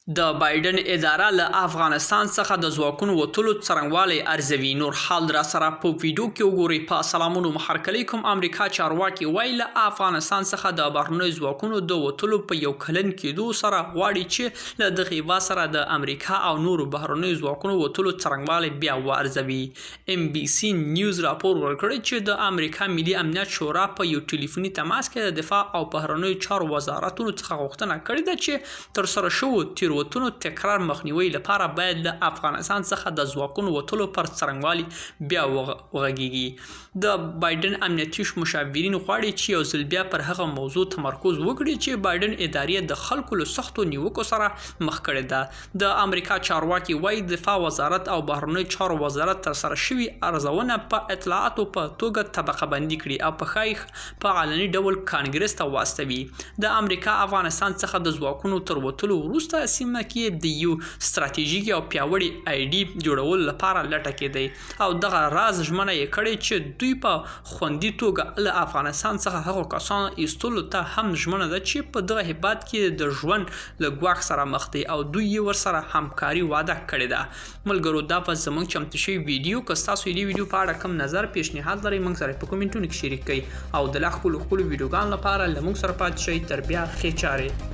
د بایدن اداره له افغانستان څخه د ځواکونو وتلو څرنګوالی ارزوي. نور حال را سره په ویډیو کې وګورئ. په سلامونو محرکلی کوم امریکا چارواکي وایي له افغانستان څخه د بهرنیو ځواکونو د وتلو په یو کلن کېدو سره غواړي چې له دغې هیوا سره د امریکا او نورو بهرنیو ځواکونو وتلو څرنګوالی بیا وارزوي. ام بي سي نیوز راپور ورکړی چې د امریکا ملي امنیت شورا په یو ټلیفوني تماس کې د دفاع او بهرنیو چارو وزارتونو څخه غوښتنه کړې ده چې ترسره شوو وتلو تکرار مخنیوي لپاره باید له افغانستان څخه د ځواکونو وتلو پر څرنګوالي بیا وغږیږي. د بایدن امنیتي مشاورین غواړي چې یو ځل بیا پر هغه موضوع تمرکز وکړي چې بایدن ادارې د خلکو له سختو نیوکو سره مخ کړې ده. د امریکا چارواکي وایي دفاع وزارت او بهرنیو چارو وزارت ترسره شوي ارزونه په اطلاعاتو په توګه طبقه بندي کړي او په ښایي په علني ډول کانګرس ته واستوي. د امریکا افغانستان څخه د ځواکونو تر وتلو وروسته سیمه کې د یو ستراتیژیک او پیاوړي آی ډي جوړولو لپاره لټه کېدی او دغه راز ژمنه یې کړې چې دوی په خوندي توګه له افغانستان څخه هغو کسانو ایستلو ته هم ژمنه ده چې په دغه هیواد کې د ژوند له ګواښ سره مخ دي او دوی یې ورسره همکاري وعده کړې ده. ملګرو دا په زموږ چمتو شوي ویډیو که ستاسو دې ویډیو په اړه کوم نظر پیشنهاد لرئ موږ سره په کومنټونو کې شریک کړئ او د لا ښکلو ویډیوګانو لپاره له موږ سره پاتې شئ. تر بیا ښې چارې.